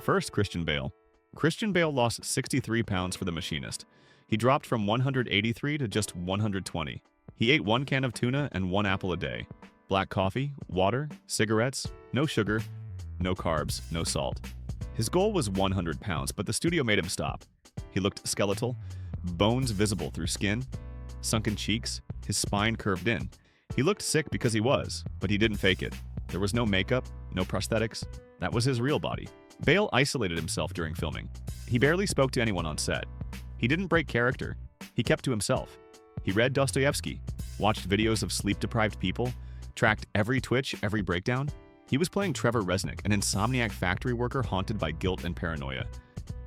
First, Christian Bale. Christian Bale lost 63 pounds for The Machinist. He dropped from 183 to just 120. He ate 1 can of tuna and 1 apple a day. Black coffee, water, cigarettes, no sugar, no carbs, no salt. His goal was 100 pounds, but the studio made him stop. He looked skeletal, bones visible through skin, sunken cheeks, his spine curved in. He looked sick because he was, but he didn't fake it. There was no makeup, no prosthetics. That was his real body. Bale isolated himself during filming. He barely spoke to anyone on set. He didn't break character. He kept to himself. He read Dostoevsky, watched videos of sleep-deprived people, tracked every twitch, every breakdown. He was playing Trevor Resnick, an insomniac factory worker haunted by guilt and paranoia.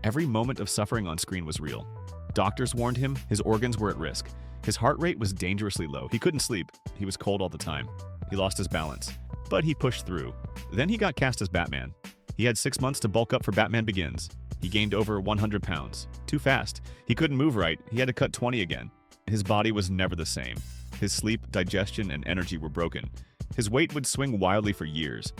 Every moment of suffering on screen was real. Doctors warned him his organs were at risk. His heart rate was dangerously low. He couldn't sleep. He was cold all the time. He lost his balance. But he pushed through. Then he got cast as Batman. He had 6 months to bulk up for Batman Begins. He gained over 100 pounds. Too fast. He couldn't move right. He had to cut 20 again. His body was never the same. His sleep, digestion, and energy were broken. His weight would swing wildly for years.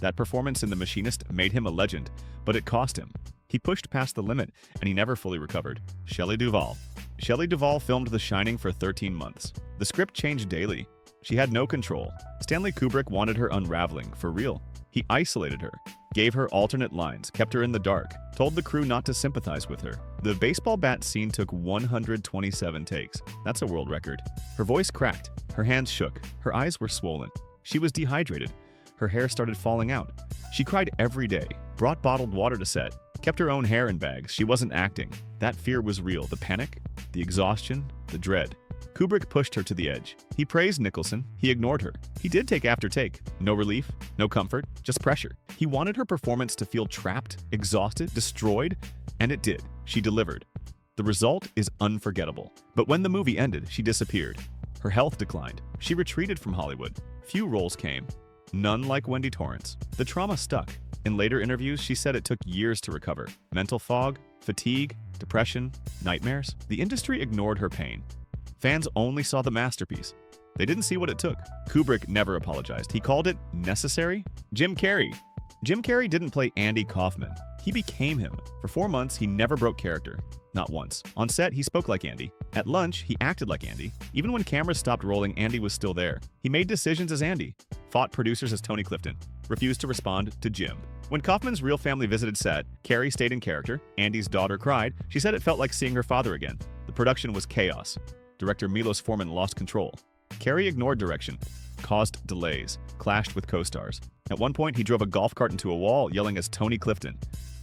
That performance in The Machinist made him a legend, but it cost him. He pushed past the limit, and he never fully recovered. Shelley Duvall. Shelley Duvall filmed The Shining for 13 months. The script changed daily. She had no control. Stanley Kubrick wanted her unraveling, for real. He isolated her, gave her alternate lines, kept her in the dark, told the crew not to sympathize with her. The baseball bat scene took 127 takes. That's a world record. Her voice cracked. Her hands shook. Her eyes were swollen. She was dehydrated. Her hair started falling out. She cried every day, brought bottled water to set, kept her own hair in bags. She wasn't acting. That fear was real. The panic, the exhaustion, the dread. Kubrick pushed her to the edge. He praised Nicholson. He ignored her. He did take after take. No relief, no comfort, just pressure. He wanted her performance to feel trapped, exhausted, destroyed, and it did. She delivered. The result is unforgettable. But when the movie ended, she disappeared. Her health declined. She retreated from Hollywood. Few roles came. None like Wendy Torrance. The trauma stuck. In later interviews, she said it took years to recover. Mental fog, fatigue, depression, nightmares. The industry ignored her pain. Fans only saw the masterpiece. They didn't see what it took. Kubrick never apologized. He called it necessary. Jim Carrey. Jim Carrey didn't play Andy Kaufman. He became him. For 4 months, he never broke character. Not once. On set, he spoke like Andy. At lunch, he acted like Andy. Even when cameras stopped rolling, Andy was still there. He made decisions as Andy. Fought producers as Tony Clifton. Refused to respond to Jim. When Kaufman's real family visited set, Carrey stayed in character. Andy's daughter cried. She said it felt like seeing her father again. The production was chaos. Director Milos Forman lost control. Carrey ignored direction, caused delays, clashed with co-stars. At one point, he drove a golf cart into a wall, yelling as Tony Clifton.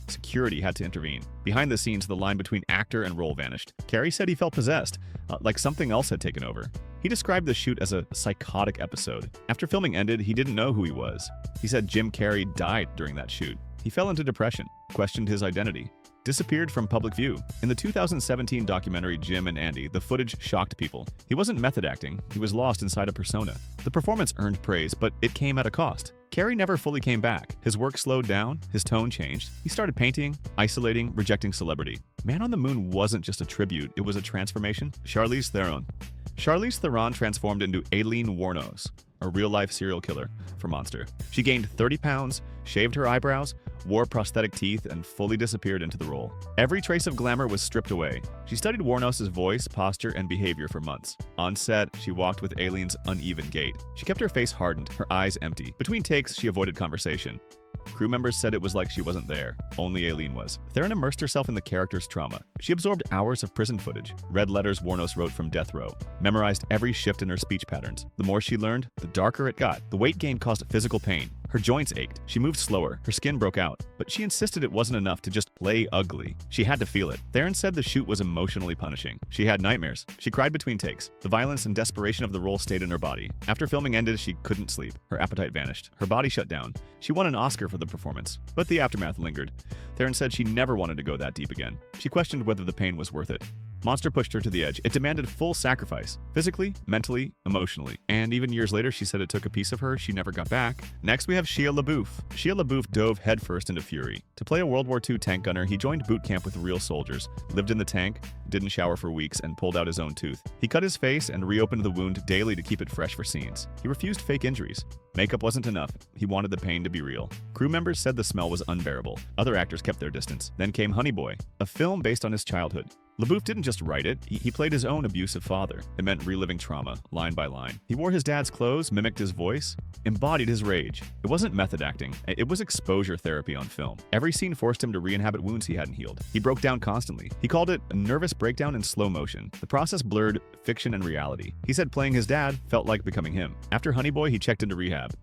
Security had to intervene. Behind the scenes, the line between actor and role vanished. Carrey said he felt possessed, like something else had taken over. He described the shoot as a psychotic episode. After filming ended, he didn't know who he was. He said Jim Carrey died during that shoot. He fell into depression, questioned his identity, disappeared from public view. In the 2017 documentary Jim and Andy, the footage shocked people. He wasn't method acting, he was lost inside a persona. The performance earned praise, but it came at a cost. Carrey never fully came back. His work slowed down, his tone changed. He started painting, isolating, rejecting celebrity. Man on the Moon wasn't just a tribute, it was a transformation. Charlize Theron. Charlize Theron transformed into Aileen Wuornos, a real-life serial killer for Monster. She gained 30 pounds, shaved her eyebrows, wore prosthetic teeth, and fully disappeared into the role. Every trace of glamour was stripped away. She studied Wuornos' voice, posture, and behavior for months. On set, she walked with Aileen's uneven gait. She kept her face hardened, her eyes empty. Between takes, she avoided conversation. Crew members said it was like she wasn't there. Only Aileen was. Theron immersed herself in the character's trauma. She absorbed hours of prison footage, read letters Wuornos wrote from death row, memorized every shift in her speech patterns. The more she learned, the darker it got. The weight gain caused physical pain. Her joints ached. She moved slower. Her skin broke out. But she insisted it wasn't enough to just play ugly. She had to feel it. Theron said the shoot was emotionally punishing. She had nightmares. She cried between takes. The violence and desperation of the role stayed in her body. After filming ended, she couldn't sleep. Her appetite vanished. Her body shut down. She won an Oscar for the performance, but the aftermath lingered. Theron said she never wanted to go that deep again. She questioned whether the pain was worth it. Monster pushed her to the edge. It demanded full sacrifice, physically, mentally, emotionally. And even years later, she said it took a piece of her she never got back. Next, we have Shia LaBoeuf. Shia LaBoeuf dove headfirst into fury. To play a World War II tank gunner, he joined boot camp with real soldiers, lived in the tank, didn't shower for weeks, and pulled out his own tooth. He cut his face and reopened the wound daily to keep it fresh for scenes. He refused fake injuries. Makeup wasn't enough. He wanted the pain to be real. Crew members said the smell was unbearable. Other actors kept their distance. Then came Honey Boy, a film based on his childhood. LaBoeuf didn't just write it, he played his own abusive father. It meant reliving trauma, line by line. He wore his dad's clothes, mimicked his voice, embodied his rage. It wasn't method acting, it was exposure therapy on film. Every scene forced him to re-inhabit wounds he hadn't healed. He broke down constantly. He called it a nervous breakdown in slow motion. The process blurred fiction and reality. He said playing his dad felt like becoming him. After Honey Boy, he checked into rehab.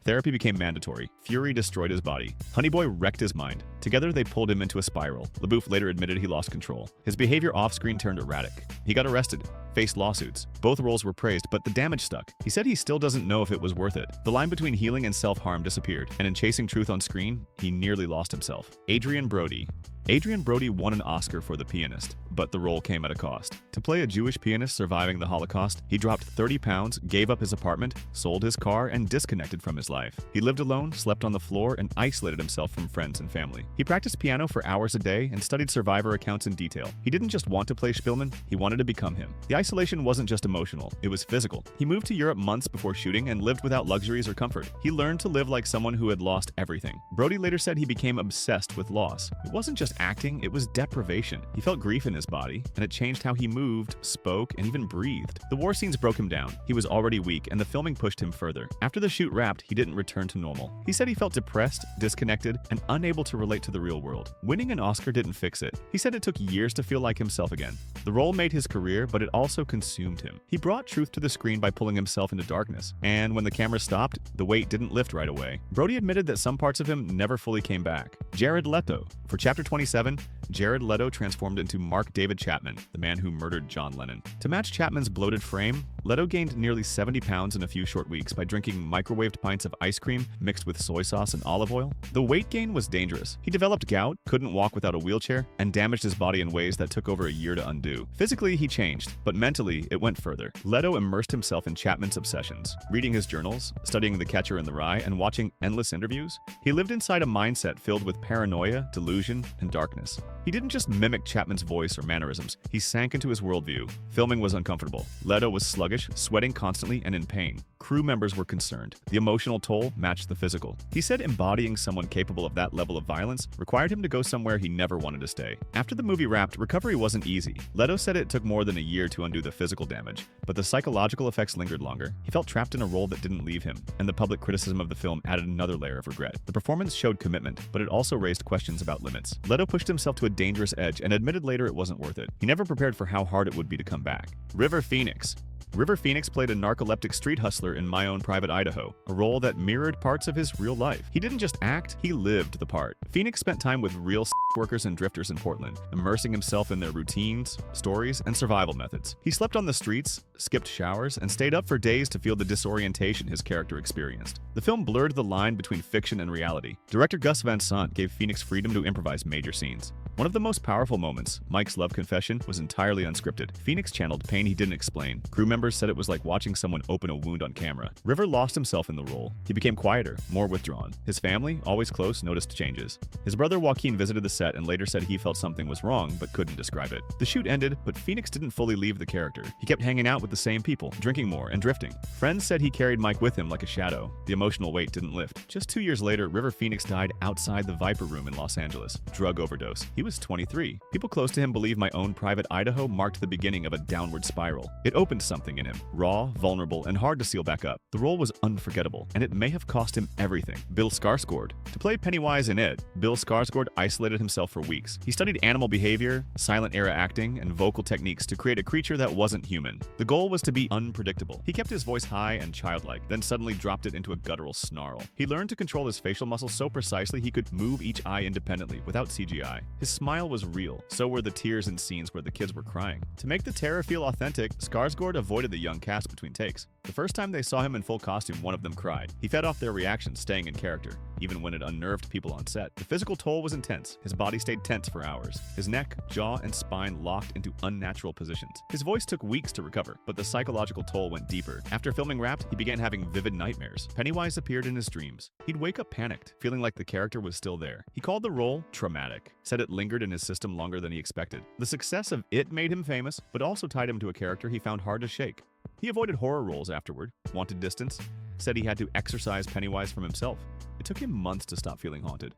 Therapy became mandatory. Fury destroyed his body. Honey Boy wrecked his mind. Together, they pulled him into a spiral. LaBoeuf later admitted he lost control. His behavior off-screen turned erratic. He got arrested, faced lawsuits. Both roles were praised, but the damage stuck. He said he still doesn't know if it was worth it. The line between healing and self-harm disappeared, and in chasing truth on screen, he nearly lost himself. Adrien Brody. Adrien Brody won an Oscar for The Pianist, but the role came at a cost. To play a Jewish pianist surviving the Holocaust, he dropped 30 pounds, gave up his apartment, sold his car, and disconnected from his life. He lived alone, slept on the floor, and isolated himself from friends and family. He practiced piano for hours a day and studied survivor accounts in detail. He didn't just want to play Spielman, he wanted to become him. The isolation wasn't just emotional, it was physical. He moved to Europe months before shooting and lived without luxuries or comfort. He learned to live like someone who had lost everything. Brody later said he became obsessed with loss. It wasn't just acting, it was deprivation. He felt grief in his body, and it changed how he moved, spoke, and even breathed. The war scenes broke him down. He was already weak, and the filming pushed him further. After the shoot wrapped, he didn't return to normal. He said he felt depressed, disconnected, and unable to relate to the real world. Winning an Oscar didn't fix it. He said it took years to feel like himself again. The role made his career, but it also consumed him. He brought truth to the screen by pulling himself into darkness, and when the camera stopped, the weight didn't lift right away. Brody admitted that some parts of him never fully came back. Jared Leto. For Chapter 27, Jared Leto transformed into Mark David Chapman, the man who murdered John Lennon. To match Chapman's bloated frame, Leto gained nearly 70 pounds in a few short weeks by drinking microwaved pints of ice cream mixed with soy sauce and olive oil. The weight gain was dangerous. He developed gout, couldn't walk without a wheelchair, and damaged his body in ways that took over a year to undo. Physically, he changed, but mentally, it went further. Leto immersed himself in Chapman's obsessions, reading his journals, studying The Catcher in the Rye, and watching endless interviews. He lived inside a mindset filled with paranoia, delusion, and darkness. He didn't just mimic Chapman's voice or mannerisms, he sank into his worldview. Filming was uncomfortable. Leto was sluggish, sweating constantly, and in pain. Crew members were concerned. The emotional toll matched the physical. He said embodying someone capable of that level of violence required him to go somewhere he never wanted to stay. After the movie wrapped, recovery wasn't easy. Leto said it took more than a year to undo the physical damage, but the psychological effects lingered longer. He felt trapped in a role that didn't leave him, and the public criticism of the film added another layer of regret. The performance showed commitment, but it also raised questions about limits. Leto pushed himself to a dangerous edge and admitted later it wasn't worth it. He never prepared for how hard it would be to come back. River Phoenix. River Phoenix played a narcoleptic street hustler in My Own Private Idaho, a role that mirrored parts of his real life. He didn't just act, he lived the part. Phoenix spent time with real workers and drifters in Portland, immersing himself in their routines, stories, and survival methods. He slept on the streets, skipped showers, and stayed up for days to feel the disorientation his character experienced. The film blurred the line between fiction and reality. Director Gus Van Sant gave Phoenix freedom to improvise major scenes. One of the most powerful moments, Mike's love confession, was entirely unscripted. Phoenix channeled pain he didn't explain. Crew members said it was like watching someone open a wound on camera. River lost himself in the role. He became quieter, more withdrawn. His family, always close, noticed changes. His brother Joaquin visited the set and later said he felt something was wrong but couldn't describe it. The shoot ended, but Phoenix didn't fully leave the character. He kept hanging out with the same people, drinking more, and drifting. Friends said he carried Mike with him like a shadow. The emotional weight didn't lift. Just 2 years later, River Phoenix died outside the Viper Room in Los Angeles. Drug overdose. He was 23. People close to him believe My Own Private Idaho marked the beginning of a downward spiral. It opened something in him. Raw, vulnerable, and hard to seal back up. The role was unforgettable, and it may have cost him everything. Bill Skarsgard. To play Pennywise in it, Bill Skarsgard isolated himself for weeks. He studied animal behavior, silent era acting, and vocal techniques to create a creature that wasn't human. The goal was to be unpredictable. He kept his voice high and childlike, then suddenly dropped it into a guttural snarl. He learned to control his facial muscles so precisely he could move each eye independently without CGI. His smile was real, so were the tears in scenes where the kids were crying. To make the terror feel authentic, Skarsgard avoided the young cast between takes. The first time they saw him in full costume, one of them cried. He fed off their reactions, staying in character, even when it unnerved people on set. The physical toll was intense. His body stayed tense for hours. His neck, jaw, and spine locked into unnatural positions. His voice took weeks to recover, but the psychological toll went deeper. After filming wrapped, he began having vivid nightmares. Pennywise appeared in his dreams. He'd wake up panicked, feeling like the character was still there. He called the role traumatic, said it lingered in his system longer than he expected. The success of It made him famous, but also tied him to a character he found hard to shake. He avoided horror roles afterward, wanted distance, said he had to exorcise Pennywise from himself. It took him months to stop feeling haunted.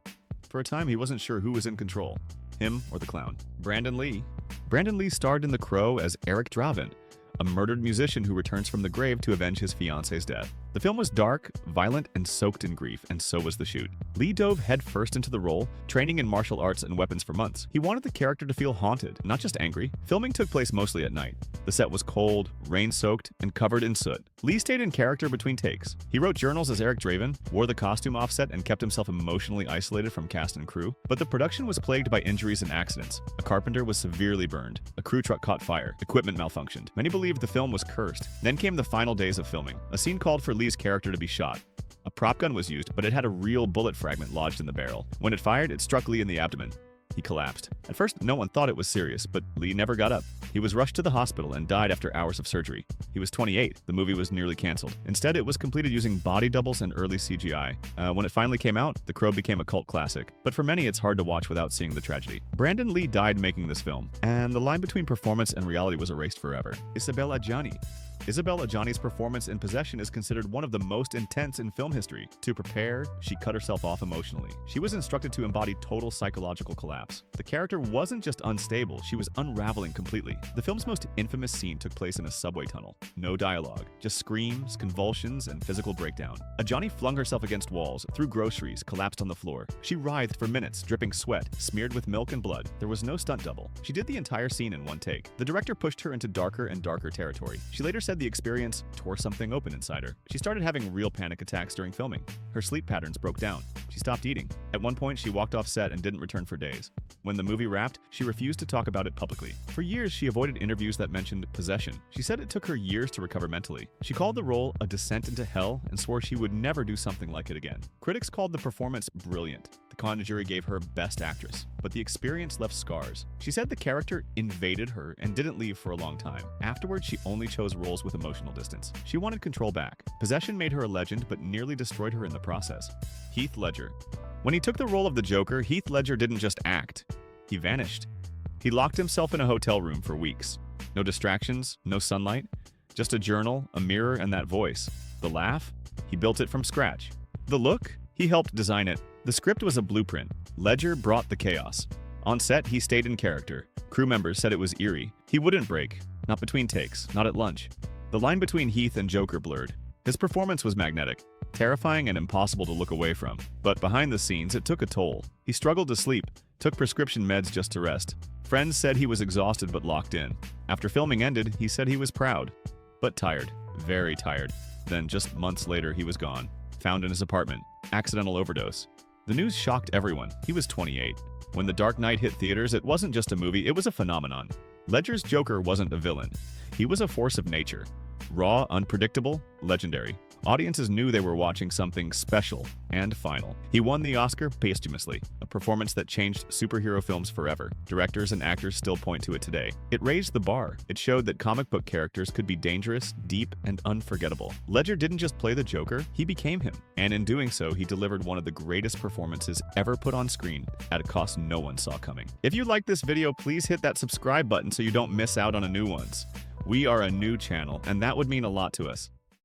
For a time, he wasn't sure who was in control, him or the clown. Brandon Lee starred in The Crow as Eric Draven, a murdered musician who returns from the grave to avenge his fiance's death. The film was dark, violent, and soaked in grief, and so was the shoot. Lee dove headfirst into the role, training in martial arts and weapons for months. He wanted the character to feel haunted, not just angry. Filming took place mostly at night. The set was cold, rain-soaked, and covered in soot. Lee stayed in character between takes. He wrote journals as Eric Draven, wore the costume offset, and kept himself emotionally isolated from cast and crew. But the production was plagued by injuries and accidents. A carpenter was severely burned. A crew truck caught fire. Equipment malfunctioned. Many believed the film was cursed. Then came the final days of filming. A scene called for Lee's character to be shot. A prop gun was used, but it had a real bullet fragment lodged in the barrel. When it fired, it struck Lee in the abdomen. He collapsed. At first, no one thought it was serious, but Lee never got up. He was rushed to the hospital and died after hours of surgery. He was 28. The movie was nearly canceled. Instead, it was completed using body doubles and early CGI. When it finally came out, The Crow became a cult classic. But for many, it's hard to watch without seeing the tragedy. Brandon Lee died making this film, and the line between performance and reality was erased forever. Isabelle Adjani's performance in Possesion is considered one of the most intense in film history. To prepare, she cut herself off emotionally. She was instructed to embody total psychological collapse. The character wasn't just unstable, she was unraveling completely. The film's most infamous scene took place in a subway tunnel. No dialogue, just screams, convulsions, and physical breakdown. Adjani flung herself against walls, threw groceries, collapsed on the floor. She writhed for minutes, dripping sweat, smeared with milk and blood. There was no stunt double. She did the entire scene in one take. The director pushed her into darker and darker territory. She later said the experience tore something open inside her. She started having real panic attacks during filming. Her sleep patterns broke down. She stopped eating. At one point, she walked off set and didn't return for days. When the movie wrapped, she refused to talk about it publicly. For years, she avoided interviews that mentioned possession. She said it took her years to recover mentally. She called the role a descent into hell and swore she would never do something like it again. Critics called the performance brilliant. The Cannes jury gave her Best Actress, but the experience left scars. She said the character invaded her and didn't leave for a long time. Afterwards, she only chose roles with emotional distance. She wanted control back. Possession made her a legend, but nearly destroyed her in the process. Heath Ledger. When he took the role of the Joker, Heath Ledger didn't just act. He vanished. He locked himself in a hotel room for weeks. No distractions, no sunlight, just a journal, a mirror, and that voice. The laugh? He built it from scratch. The look? He helped design it. The script was a blueprint. Ledger brought the chaos. On set, he stayed in character. Crew members said it was eerie. He wouldn't break. Not between takes, not at lunch. The line between Heath and Joker blurred. His performance was magnetic, terrifying and impossible to look away from. But behind the scenes, it took a toll. He struggled to sleep, took prescription meds just to rest. Friends said he was exhausted but locked in. After filming ended, he said he was proud, but tired, very tired. Then just months later, he was gone, found in his apartment, accidental overdose. The news shocked everyone. He was 28. When The Dark Knight hit theaters, it wasn't just a movie, it was a phenomenon. Ledger's Joker wasn't a villain. He was a force of nature. Raw, unpredictable, legendary. Audiences knew they were watching something special and final. He won the Oscar posthumously, a performance that changed superhero films forever. Directors and actors still point to it today. It raised the bar. It showed that comic book characters could be dangerous, deep, and unforgettable. Ledger didn't just play the Joker, he became him. And in doing so, he delivered one of the greatest performances ever put on screen at a cost no one saw coming. If you liked this video, please hit that subscribe button so you don't miss out on new ones. We are a new channel, and that would mean a lot to us.